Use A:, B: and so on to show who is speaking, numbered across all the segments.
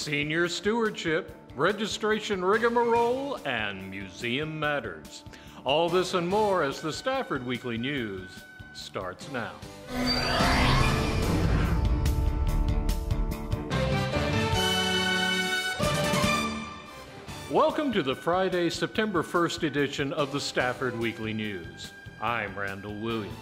A: senior stewardship, registration rigmarole, and museum matters. All this and more as the Stafford Weekly News starts now. Welcome to the Friday, September 1st edition of the Stafford Weekly News. I'm Randall Williams.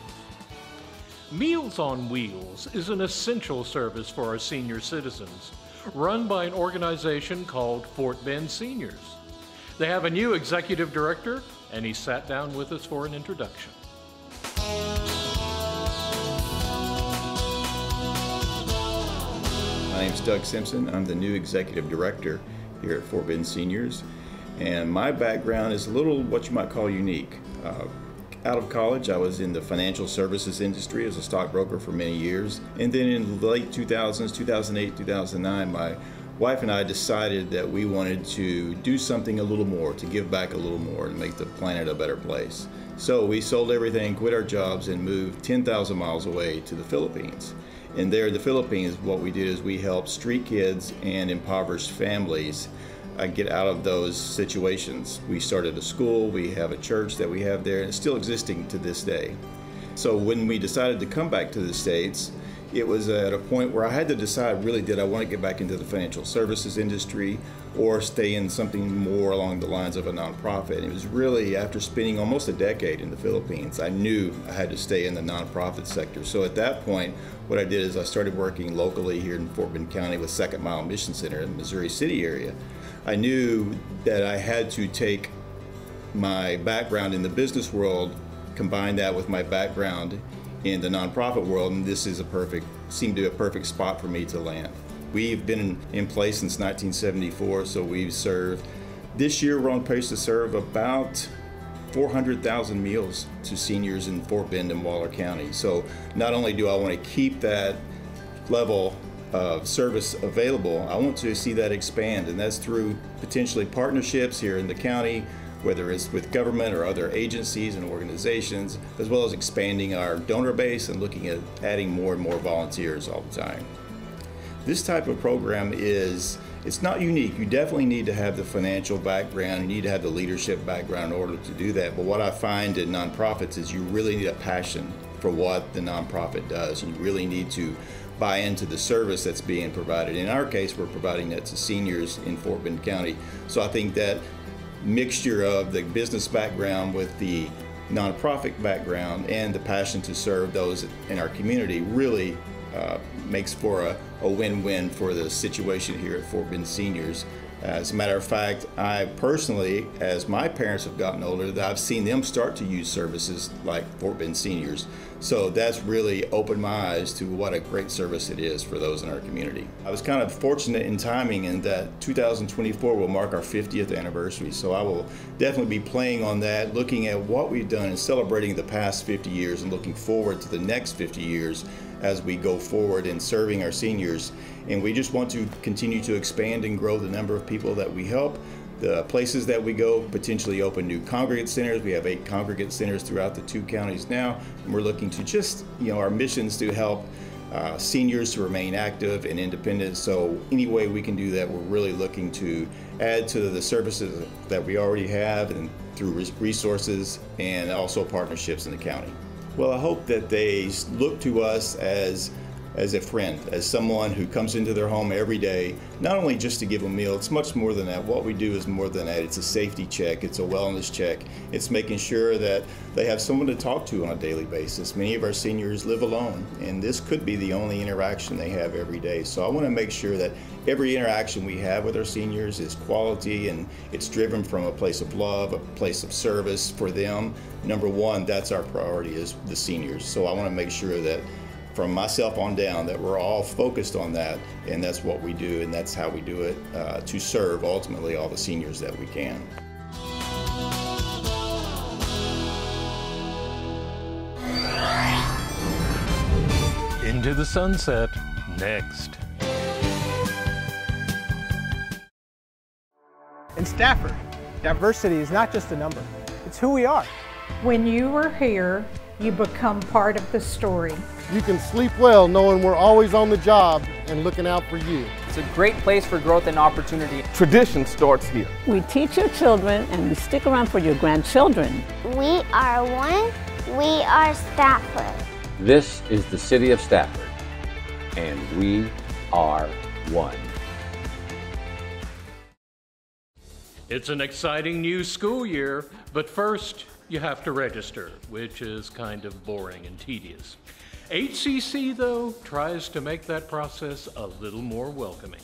A: Meals on Wheels is an essential service for our senior citizens, run by an organization called Fort Bend Seniors. They have a new executive director, and he sat down with us for an introduction.
B: My name's Doug Simpson. I'm the new executive director here at Fort Bend Seniors, and my background is a little what you might call unique. Out of college, I was in the financial services industry as a stockbroker for many years, and then in the late 2000s, 2008, 2009, my wife and I decided that we wanted to do something a little more, to give back a little more, and make the planet a better place. So we sold everything, quit our jobs, and moved 10,000 miles away to the Philippines. And there in the Philippines, what we did is we helped street kids and impoverished families get out of those situations. We started a school, we have a church that we have there, and it's still existing to this day. So when we decided to come back to the States, it was at a point where I had to decide, really, did I want to get back into the financial services industry or stay in something more along the lines of a nonprofit? And it was really after spending almost a decade in the Philippines, I knew I had to stay in the nonprofit sector. So at that point, what I did is I started working locally here in Fort Bend County with Second Mile Mission Center in the Missouri City area. I knew that I had to take my background in the business world, combine that with my background in the nonprofit world, and this is seemed to be a perfect spot for me to land. We've been in place since 1974, so we've served, this year we're on pace to serve about 400,000 meals to seniors in Fort Bend and Waller County. So not only do I want to keep that level of service available, I want to see that expand, and that's through potentially partnerships here in the county, whether it's with government or other agencies and organizations, as well as expanding our donor base and looking at adding more and more volunteers all the time. This type of program it's not unique. You definitely need to have the financial background, you need to have the leadership background in order to do that. But what I find in nonprofits is you really need a passion for what the nonprofit does. You really need to buy into the service that's being provided. In our case, we're providing that to seniors in Fort Bend County. So I think that mixture of the business background with the nonprofit background and the passion to serve those in our community really makes for a win-win for the situation here at Fort Bend Seniors. As a matter of fact, I personally, as my parents have gotten older, I've seen them start to use services like Fort Bend Seniors. So that's really opened my eyes to what a great service it is for those in our community. I was kind of fortunate in timing in that 2024 will mark our 50th anniversary. So I will definitely be playing on that, looking at what we've done and celebrating the past 50 years and looking forward to the next 50 years as we go forward in serving our seniors. And we just want to continue to expand and grow the number of people that we help, the places that we go, potentially open new congregate centers. We have 8 congregate centers throughout the 2 counties now, and we're looking to just, our missions to help seniors to remain active and independent. So any way we can do that, we're really looking to add to the services that we already have and through resources and also partnerships in the county. Well, I hope that they look to us as a friend, as someone who comes into their home every day, not only just to give a meal. It's much more than that. What we do is more than that. It's a safety check, it's a wellness check, it's making sure that they have someone to talk to on a daily basis. Many of our seniors live alone, and this could be the only interaction they have every day. So I want to make sure that every interaction we have with our seniors is quality and it's driven from a place of love, a place of service for them. Number one, that's our priority, is the seniors. So I want to make sure that from myself on down, that we're all focused on that, and that's what we do, and that's how we do it to serve ultimately all the seniors that we can.
A: Into the sunset, next.
C: In Stafford, diversity is not just a number, it's who we are.
D: When you are here, you become part of the story.
E: You can sleep well knowing we're always on the job and looking out for you. It's a great place for growth and opportunity.
F: Tradition starts here.
G: We teach your children and we stick around for your grandchildren.
H: We are one. We are Stafford.
I: This is the city of Stafford, and we are one.
A: It's an exciting new school year, but first you have to register, which is kind of boring and tedious. HCC, though, tries to make that process a little more welcoming.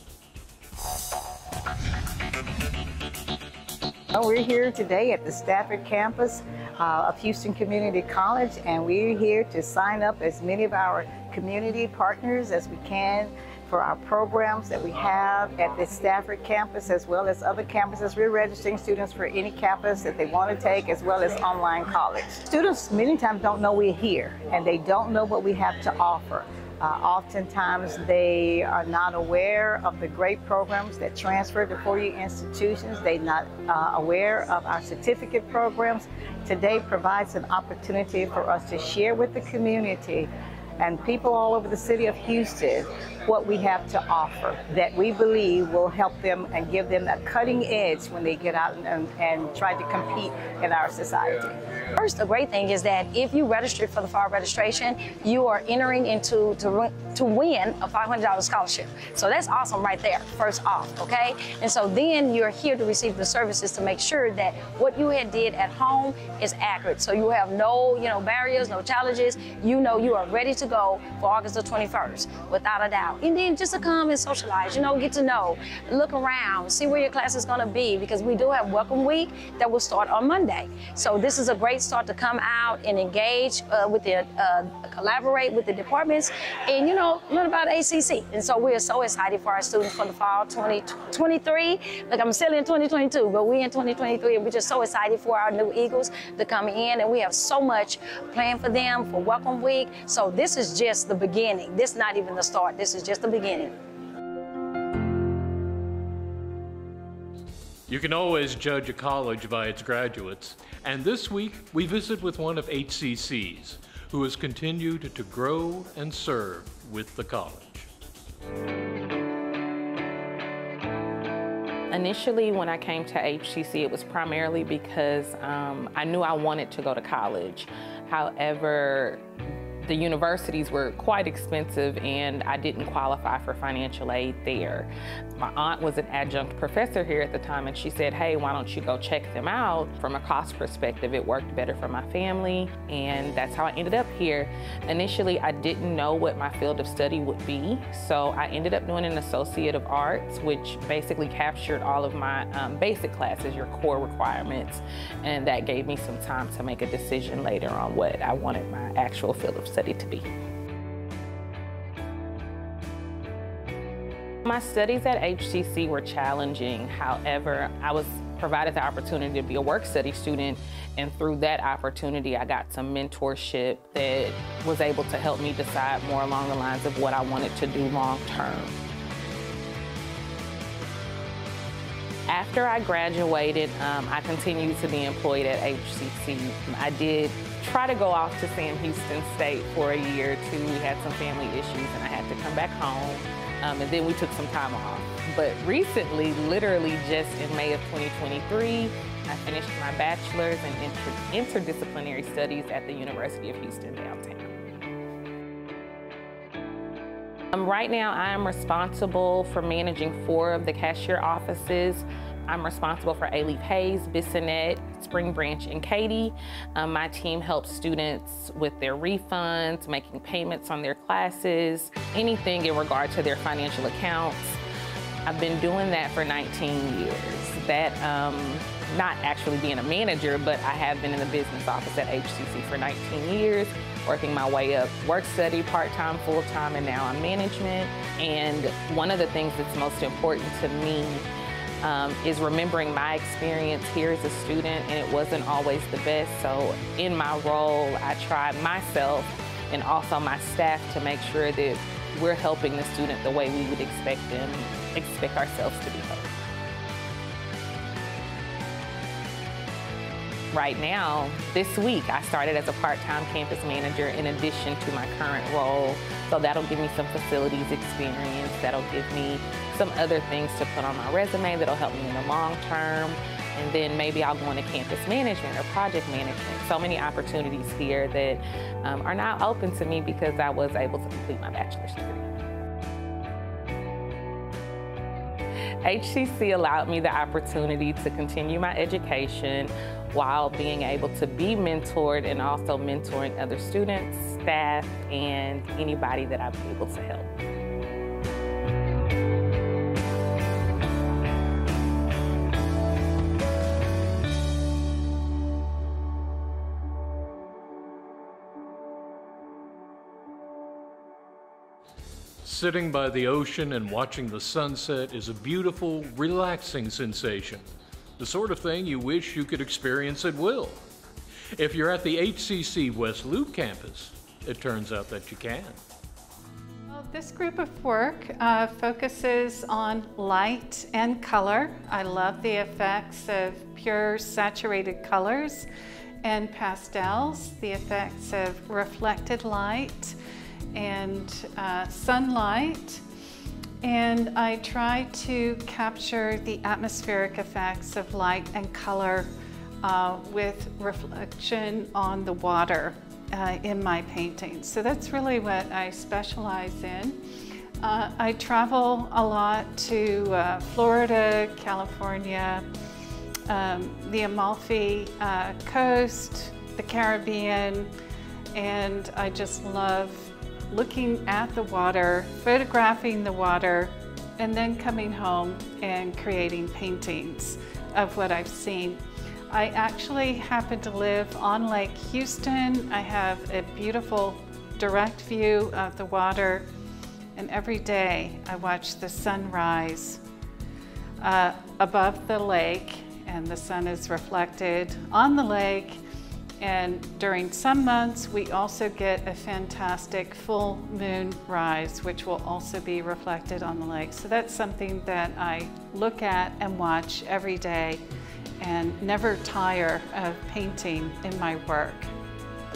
J: We're here today at the Stafford campus of Houston Community College, and we're here to sign up as many of our community partners as we can for our programs that we have at the Stafford campus as well as other campuses. We're registering students for any campus that they want to take, as well as online college. Students many times don't know we're here and they don't know what we have to offer. Oftentimes they are not aware of the great programs that transfer to four-year institutions. They're not aware of our certificate programs. Today provides an opportunity for us to share with the community and people all over the city of Houston what we have to offer that we believe will help them and give them a cutting edge when they get out and try to compete in our society.
K: First, the great thing is that if you registered for the fall registration, you are entering into to win a $500 scholarship. So that's awesome right there, first off, okay? And so then you're here to receive the services to make sure that what you had did at home is accurate. So you have no, barriers, no challenges. You know you are ready to go for August the 21st, without a doubt. And then just to come and socialize, get to know, look around, see where your class is gonna be, because we do have Welcome Week that will start on Monday. So this is a great start to come out and engage collaborate with the departments and, learn about ACC. And so we're so excited for our students for the fall 2023. Like I'm still in 2022, but we're in 2023 and we're just so excited for our new Eagles to come in, and we have so much planned for them for Welcome Week. So this is just the beginning. This is not even the start. This is just the beginning.
A: You can always judge a college by its graduates, and this week we visit with one of HCC's who has continued to grow and serve with the college.
L: Initially, when I came to HCC, it was primarily because I knew I wanted to go to college. However, the universities were quite expensive and I didn't qualify for financial aid there. My aunt was an adjunct professor here at the time, and she said, hey, why don't you go check them out? From a cost perspective, it worked better for my family, and that's how I ended up here. Initially, I didn't know what my field of study would be, so I ended up doing an Associate of Arts, which basically captured all of my basic classes, your core requirements, and that gave me some time to make a decision later on what I wanted my actual field of study to be. My studies at HCC were challenging. However, I was provided the opportunity to be a work study student, and through that opportunity I got some mentorship that was able to help me decide more along the lines of what I wanted to do long term. After I graduated, I continued to be employed at HCC. I did try to go off to Sam Houston State for a year or two. We had some family issues and I had to come back home, and then we took some time off. But recently, literally just in May of 2023, I finished my bachelor's in interdisciplinary studies at the University of Houston downtown. Right now, I am responsible for managing 4 of the cashier offices. I'm responsible for A-Leaf Hayes, Bissonnette, Spring Branch, and Katy. My team helps students with their refunds, making payments on their classes, anything in regard to their financial accounts. I've been doing that for 19 years. That, not actually being a manager, but I have been in the business office at HCC for 19 years, working my way up work study, part-time, full-time, and now I'm management. And one of the things that's most important to me is remembering my experience here as a student, and it wasn't always the best. So in my role, I try myself and also my staff to make sure that we're helping the student the way we would expect ourselves to be helped. Right now, this week, I started as a part-time campus manager in addition to my current role. So that'll give me some facilities experience. That'll give me some other things to put on my resume that'll help me in the long term. And then maybe I'll go into campus management or project management. So many opportunities here that are now open to me because I was able to complete my bachelor's degree. HCC allowed me the opportunity to continue my education while being able to be mentored and also mentoring other students, staff, and anybody that I'm able to help.
A: Sitting by the ocean and watching the sunset is a beautiful, relaxing sensation. The sort of thing you wish you could experience at will. If you're at the HCC West Loop campus, it turns out that you can.
D: Well, this group of work focuses on light and color. I love the effects of pure saturated colors and pastels, the effects of reflected light and sunlight, and I try to capture the atmospheric effects of light and color with reflection on the water in my paintings. So that's really what I specialize in. I travel a lot to Florida, California, the Amalfi Coast, the Caribbean, and I just love looking at the water, photographing the water, and then coming home and creating paintings of what I've seen. I actually happen to live on Lake Houston. I have a beautiful direct view of the water, and every day I watch the sun rise above the lake, and the sun is reflected on the lake. And during some months, we also get a fantastic full moon rise, which will also be reflected on the lake. So that's something that I look at and watch every day and never tire of painting in my work.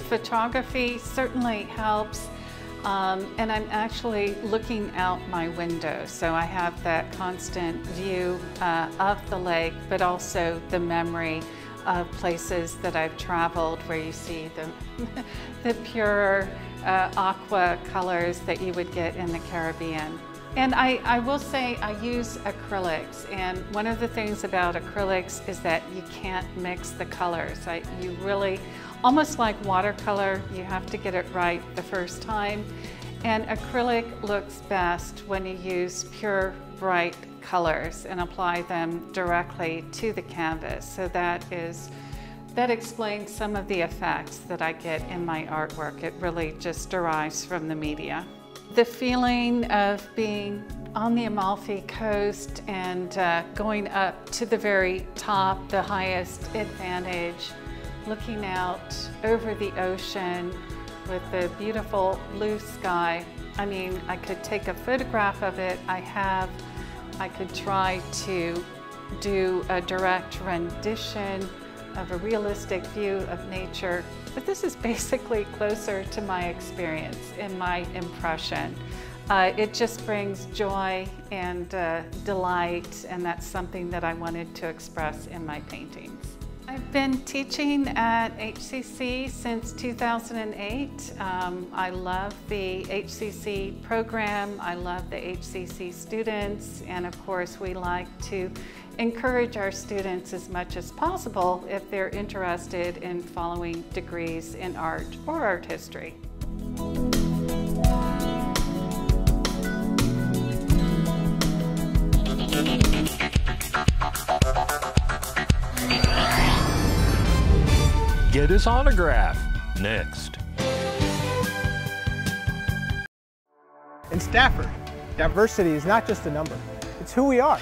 D: Photography certainly helps, and I'm actually looking out my window. So I have that constant view of the lake, but also the memory of places that I've traveled where you see the pure aqua colors that you would get in the Caribbean. And I will say I use acrylics, and one of the things about acrylics is that you can't mix the colors. You really, almost like watercolor, you have to get it right the first time. And acrylic looks best when you use pure, bright colors and apply them directly to the canvas. So that explains some of the effects that I get in my artwork. It really just derives from the media. The feeling of being on the Amalfi Coast and going up to the very top, the highest advantage, looking out over the ocean with the beautiful blue sky. I mean, I could take a photograph of it. I could try to do a direct rendition of a realistic view of nature, but this is basically closer to my experience and my impression. It just brings joy and delight, and that's something that I wanted to express in my paintings. I've been teaching at HCC since 2008. I love the HCC program. I love the HCC students. And of course, we like to encourage our students as much as possible if they're interested in following degrees in art or art history.
A: Get his autograph next.
C: In Stafford, diversity is not just a number, it's who we are.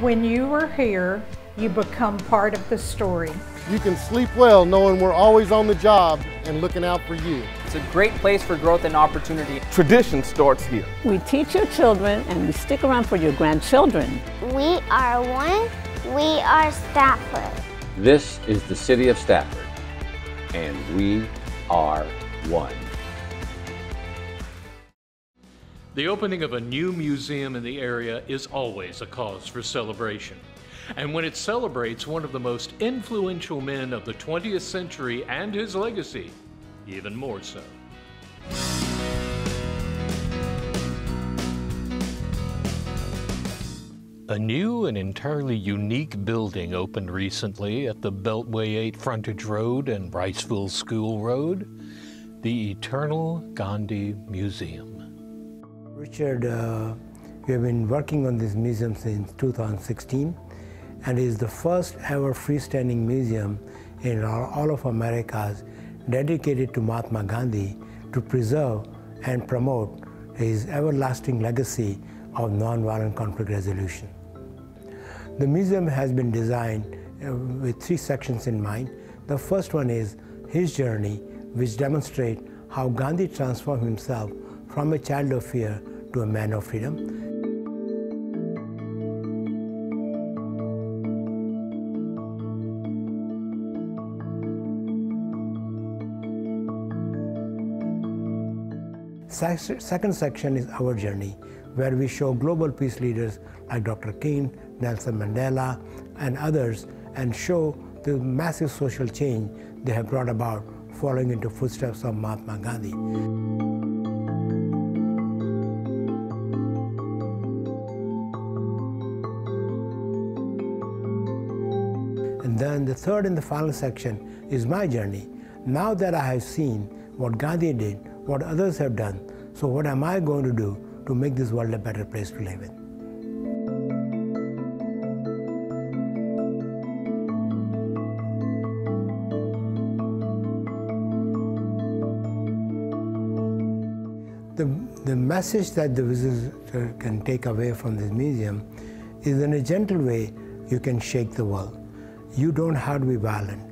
D: When you are here, you become part of the story.
F: You can sleep well knowing we're always on the job and looking out for you.
E: It's a great place for growth and opportunity.
F: Tradition starts here.
G: We teach your children and we stick around for your grandchildren.
H: We are one. We are Stafford.
I: This is the city of Stafford, and we are one.
A: The opening of a new museum in the area is always a cause for celebration. And when it celebrates one of the most influential men of the 20th century and his legacy, even more so. A new and entirely unique building opened recently at the Beltway 8 Frontage Road and Briceville School Road, the Eternal Gandhi Museum.
M: Richard, we have been working on this museum since 2016, and it is the first ever freestanding museum in all of Americas dedicated to Mahatma Gandhi to preserve and promote his everlasting legacy of nonviolent conflict resolution. The museum has been designed with 3 sections in mind. The first one is his journey, which demonstrates how Gandhi transformed himself from a child of fear to a man of freedom. Second section is our journey, where we show global peace leaders like Dr. King, Nelson Mandela, and others, and show the massive social change they have brought about following into footsteps of Mahatma Gandhi. And then the third and the final section is my journey. Now that I have seen what Gandhi did, what others have done, so what am I going to do to make this world a better place to live in? The message that the visitor can take away from this museum is, in a gentle way, you can shake the world. You don't have to be violent.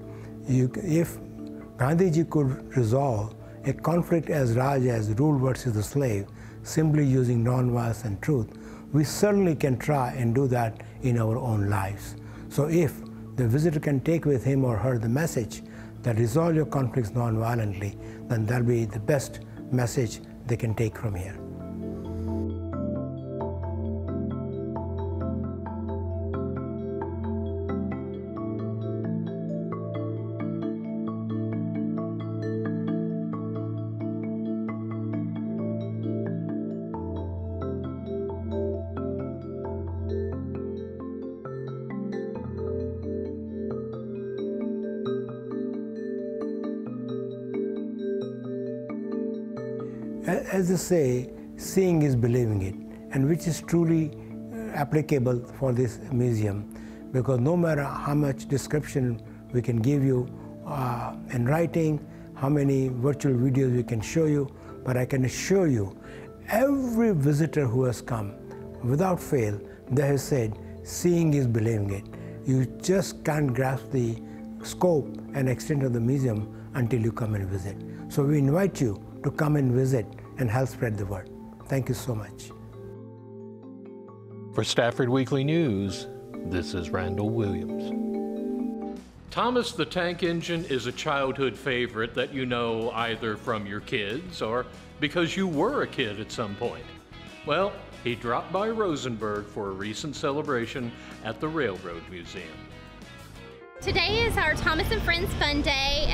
M: If Gandhiji could resolve a conflict as large as rule versus the slave simply using non-violence and truth, we certainly can try and do that in our own lives. So if the visitor can take with him or her the message that resolve your conflicts non-violently, then that'll be the best message they can take from here. As they say, seeing is believing it, and which is truly applicable for this museum, because no matter how much description we can give you in writing, how many virtual videos we can show you, but I can assure you, every visitor who has come, without fail, they have said, seeing is believing it. You just can't grasp the scope and extent of the museum until you come and visit. So we invite you to come and visit and help spread the word. Thank you so much.
A: For Stafford Weekly News, this is Randall Williams. Thomas the Tank Engine is a childhood favorite that you know either from your kids or because you were a kid at some point. Well, he dropped by Rosenberg for a recent celebration at the Railroad Museum.
N: Today is our Thomas and Friends Fun Day.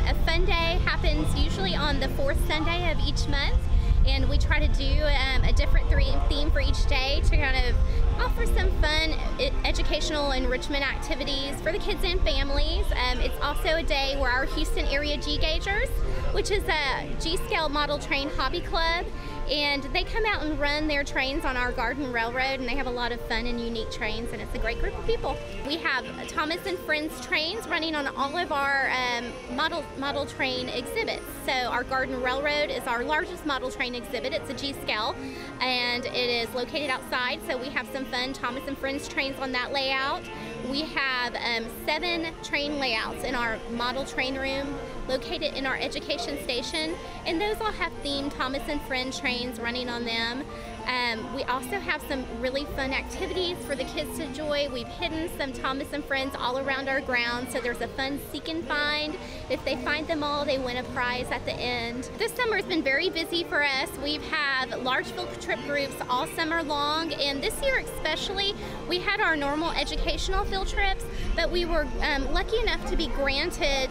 N: A fun day happens usually on the 4th Sunday of each month, and we try to do a different theme for each day to kind of offer some fun educational enrichment activities for the kids and families. It's also a day where our Houston area G-Gaugers, which is a G-Scale model train hobby club, and they come out and run their trains on our Garden Railroad, and they have a lot of fun and unique trains, and it's a great group of people. We have Thomas and Friends trains running on all of our model train exhibits. So our Garden Railroad is our largest model train exhibit. It's a G-Scale, and it is located outside, so we have some fun Thomas and Friends trains on that layout. We have 7 train layouts in our model train room located in our education station, and those all have themed Thomas and Friends trains running on them. We also have some really fun activities for the kids to enjoy. We've hidden some Thomas and Friends all around our grounds, so there's a fun seek and find. If they find them all, they win a prize at the end. This summer has been very busy for us. We've had large field trip groups all summer long, and this year especially, we had our normal educational field trips, but we were lucky enough to be granted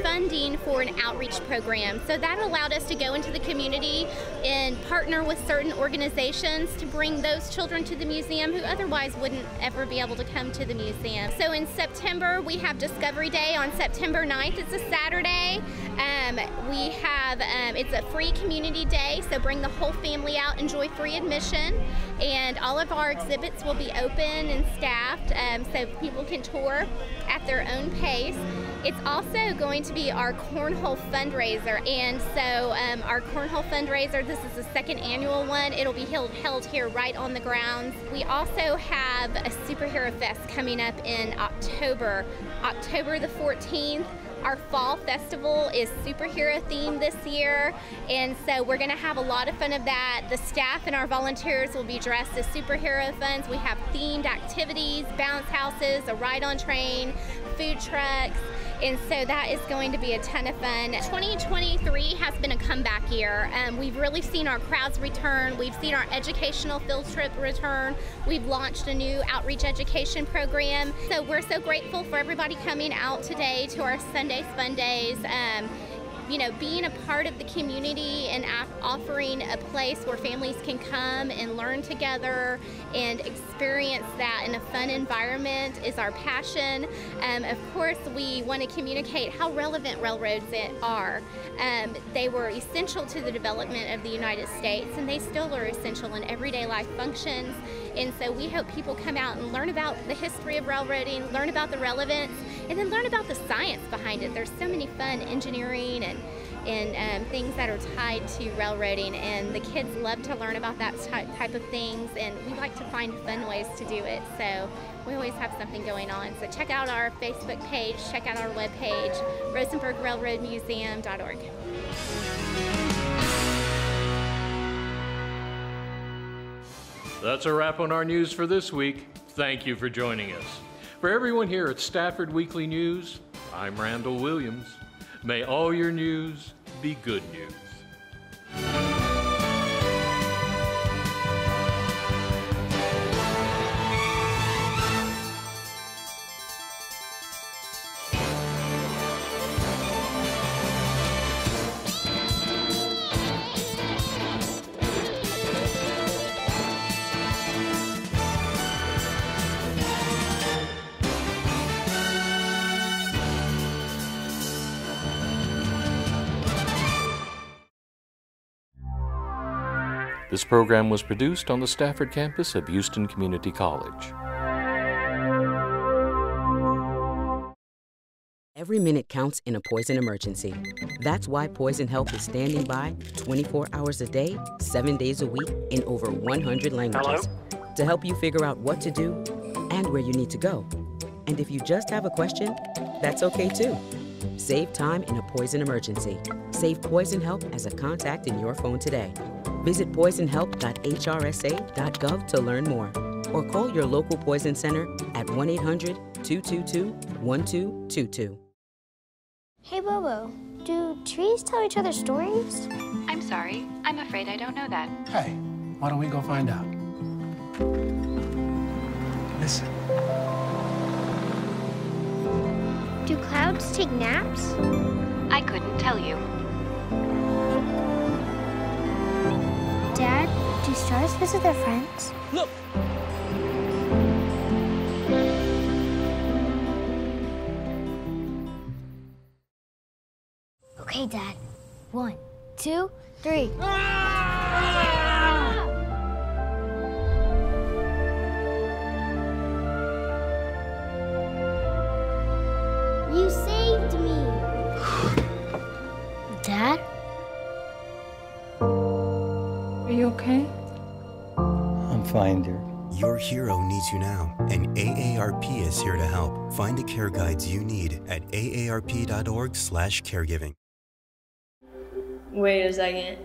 N: funding for an outreach program. So that allowed us to go into the community and partner with certain organizations to bring those children to the museum who otherwise wouldn't ever be able to come to the museum. So in September, we have Discovery Day on September 9th. It's a Saturday. We have, it's a free community day, so bring the whole family out, enjoy free admission, and all of our exhibits will be open and staffed, so people can tour at their own pace. It's also going to be our cornhole fundraiser, and so our cornhole fundraiser, this is the second annual one. It'll be held here right on the grounds. We also have a Superhero Fest coming up in October the 14th. Our fall festival is superhero themed this year, and so we're going to have a lot of fun of that. The staff and our volunteers will be dressed as superhero fans. We have themed activities, bounce houses, a ride-on train, food trucks, and so that is going to be a ton of fun. 2023 has been a comeback year. We've really seen our crowds return. We've seen our educational field trip return. We've launched a new outreach education program. So we're so grateful for everybody coming out today to our Sundays Fun Days. You know, being a part of the community and offering a place where families can come and learn together and experience that in a fun environment is our passion. Of course, we want to communicate how relevant railroads are. They were essential to the development of the United States, and they still are essential in everyday life functions. And so we hope people come out and learn about the history of railroading, learn about the relevance, and then learn about the science behind it. There's so many fun engineering and things that are tied to railroading, and the kids love to learn about that type of things, and we like to find fun ways to do it. So we always have something going on. So check out our Facebook page, check out our webpage, rosenbergrailroadmuseum.org.
A: That's a wrap on our news for this week. Thank you for joining us. For everyone here at Stafford Weekly News, I'm Randall Williams. May all your news be good news. This program was produced on the Stafford campus of Houston Community College.
O: Every minute counts in a poison emergency. That's why Poison Help is standing by 24 hours a day, 7 days a week, in over 100 languages. Hello? To help you figure out what to do and where you need to go. And if you just have a question, that's okay too. Save time in a poison emergency. Save Poison Help as a contact in your phone today. Visit poisonhelp.hrsa.gov to learn more, or call your local poison center at 1-800-222-1222.
H: Hey Bobo, do trees tell each other stories?
P: I'm sorry, I'm afraid I don't know that.
Q: Hey, why don't we go find out? Listen.
H: Do clouds take naps?
P: I couldn't tell you.
H: Dad, do stars visit their friends?
Q: Look!
H: Okay, Dad. 1, 2, 3. You saved me! Dad?
D: Are you okay?
R: I'm fine, dear.
S: Your hero needs you now, and AARP is here to help. Find the care guides you need at aarp.org/caregiving.
T: Wait a second.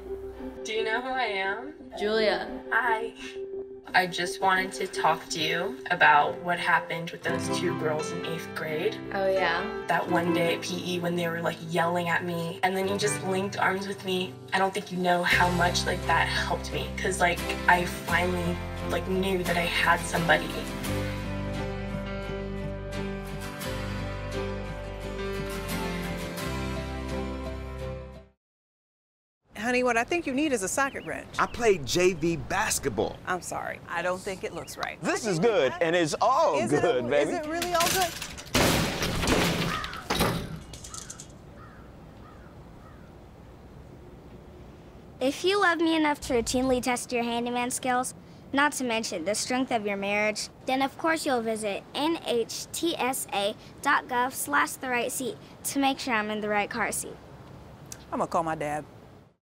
T: Do you know who I am?
U: Julia.
T: Hi. I just wanted to talk to you about what happened with those two girls in 8th grade.
U: Oh, yeah?
T: That one day at PE when they were like yelling at me and then you just linked arms with me. I don't think you know how much like that helped me because like I finally like knew that I had somebody.
V: Honey, what I think you need is a socket wrench.
W: I played JV basketball.
V: I'm sorry. I don't think it looks right.
W: This is good, and it's all good, baby.
V: Is it really all good?
H: If you love me enough to routinely test your handyman skills, not to mention the strength of your marriage, then of course you'll visit nhtsa.gov/therightseat to make sure I'm in the right car seat.
V: I'm gonna call my dad.